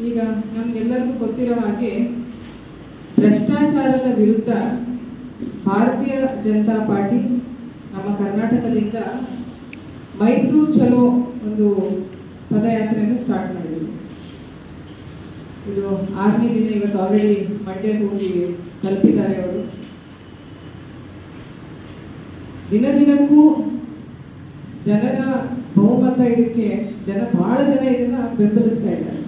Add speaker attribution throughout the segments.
Speaker 1: ಈಗ ನಮಗೆಲ್ಲರಿಗೂ ಗೊತ್ತಿರೋ ಹಾಗೆ ಭ್ರಷ್ಟಾಚಾರದ ವಿರುದ್ಧ ಭಾರತೀಯ ಜನತಾ ಪಾರ್ಟಿ ನಮ್ಮ ಕರ್ನಾಟಕದಿಂದ ಮೈಸೂರು ಚಲೋ ಒಂದು ಪದಯಾತ್ರೆಯನ್ನು ಸ್ಟಾರ್ಟ್ ಮಾಡಿದ್ವಿ. ಇದು 6ನೇ ದಿನ. ಇವತ್ತು ಆಲ್ರೆಡಿ ಮಂಡ್ಯಕ್ಕೆ ಹೋಗಿ ತಲುಪಿದ್ದಾರೆ ಅವರು. ದಿನ ದಿನಕ್ಕೂ ಜನರ ಬಹುಮತ ಇದಕ್ಕೆ ಬಹಳ ಜನ ಇದನ್ನ ಬೆಂಬಲಿಸ್ತಾ ಇದ್ದಾರೆ.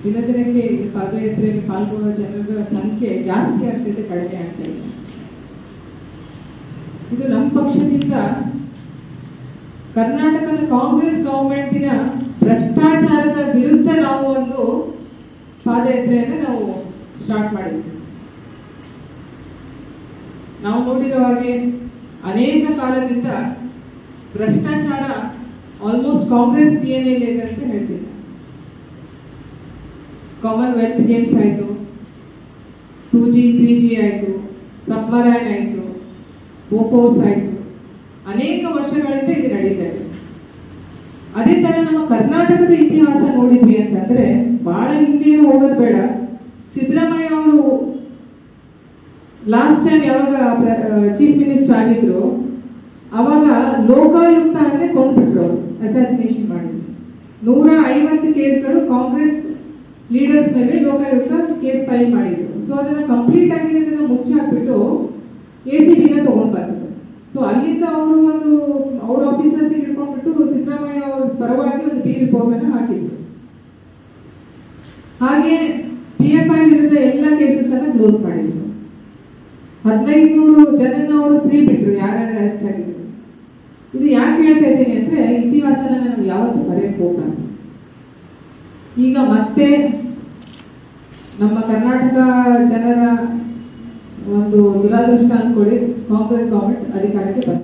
Speaker 1: ದಿನ ದಿನಕ್ಕೆ ಪಾದಯಾತ್ರೆಯಲ್ಲಿ ಪಾಲ್ಗೊಳ್ಳುವ ಜನರ ಸಂಖ್ಯೆ ಜಾಸ್ತಿ ಆಗ್ತಿದೆ, ಕಡಿಮೆ ಆಗ್ತಾ ಇದೆ. ಇದು ನಮ್ಮ ಪಕ್ಷದಿಂದ ಕರ್ನಾಟಕದ ಕಾಂಗ್ರೆಸ್ ಗವರ್ಮೆಂಟಿನ ಭ್ರಷ್ಟಾಚಾರದ ವಿರುದ್ಧ ನಾವು ಒಂದು ಪಾದಯಾತ್ರೆಯನ್ನು ನಾವು ಸ್ಟಾರ್ಟ್ ಮಾಡಿದ್ವಿ. ನಾವು ನೋಡಿರೋ ಹಾಗೆ ಅನೇಕ ಕಾಲದಿಂದ ಭ್ರಷ್ಟಾಚಾರ ಆಲ್ಮೋಸ್ಟ್ ಕಾಂಗ್ರೆಸ್ DNA ಇದೆ ಅಂತ ಹೇಳ್ತೀನಿ. ಕಾಮನ್ವೆಲ್ತ್ ಗೇಮ್ಸ್ ಆಯಿತು, 2G 3G ಆಯಿತು, ಸಬ್ಮರೈನ್ ಆಯಿತು, ಬೋಫೋರ್ಸ್ ಆಯಿತು, ಅನೇಕ ವರ್ಷಗಳಿಂದ ಇದು ನಡೀತಾ ಇದೆ. ಅದೇ ತರ ನಮ್ಮ ಕರ್ನಾಟಕದ ಇತಿಹಾಸ ನೋಡಿದ್ವಿ ಅಂತಂದ್ರೆ ಬಹಳ ಹಿಂದೆ ಹೋಗೋದು ಬೇಡ. ಸಿದ್ದರಾಮಯ್ಯ ಅವರು ಲಾಸ್ಟ್ ಟೈಮ್ ಯಾವಾಗ ಚೀಫ್ ಮಿನಿಸ್ಟರ್ ಆಗಿದ್ರು ಅವಾಗ ಲೋಕಾಯುಕ್ತ ಅಂದ್ರೆ ಕೊಂದ್ಬಿಟ್ರು, ಅವರು ಅಸಾಸಿನೇಷನ್ ಮಾಡಿದ್ರು. 150 ಕೇಸ್ಗಳು ಕಾಂಗ್ರೆಸ್ ಲೀಡರ್ಸ್ ಮೇಲೆ ಲೋಕಾಯುಕ್ತ ಕೇಸ್ ಫೈಲ್ ಮಾಡಿದ್ರು. ಸೊ ಅದನ್ನ ಕಂಪ್ಲೀಟ್ ಆಗಿ ಅದನ್ನ ಮುಚ್ಚಿ ಹಾಕ್ಬಿಟ್ಟು ACBನ ತಗೊಂಡ್ ಬಂದ್ರು. ಸೊ ಅಲ್ಲಿಂದ ಅವರು ಅವ್ರ ಆಫೀಸರ್ಸ್ ಹಿಡ್ಕೊಂಡ್ಬಿಟ್ಟು ಸಿದ್ದರಾಮಯ್ಯ ಅವ್ರ ಪರವಾಗಿ ಒಂದು ಬಿ ರಿಪೋರ್ಟ್ ಅನ್ನು ಹಾಕಿದ್ರು. ಹಾಗೆ PFI ವಿರುದ್ಧ ಎಲ್ಲ ಕೇಸಸ್ ಅನ್ನ ಕ್ಲೋಸ್ ಮಾಡಿದ್ರು. 1500 ಜನನ ಅವರು ಫ್ರೀ ಬಿಟ್ರು, ಯಾರ್ಯಾರು ಅರೆಸ್ಟ್ ಆಗಿದ್ರು. ಇದು ಯಾಕೆ ಹೇಳ್ತಾ ಇದ್ದೀನಿ ಅಂದ್ರೆ ಇತಿಹಾಸನ ನಾವು ಯಾವತ್ತೂ ಬರೆಯಕ್ಕೆ ಹೋಗಲ್ಲ. ಈಗ ಮತ್ತೆ ನಮ್ಮ ಕರ್ನಾಟಕ ಜನರ ಒಂದು ದುರಾದೃಷ್ಟ ಅನ್ಕೊಳ್ಳಿ, ಕಾಂಗ್ರೆಸ್ ಗವರ್ಮೆಂಟ್ ಅಧಿಕಾರಕ್ಕೆ ಬಂತು.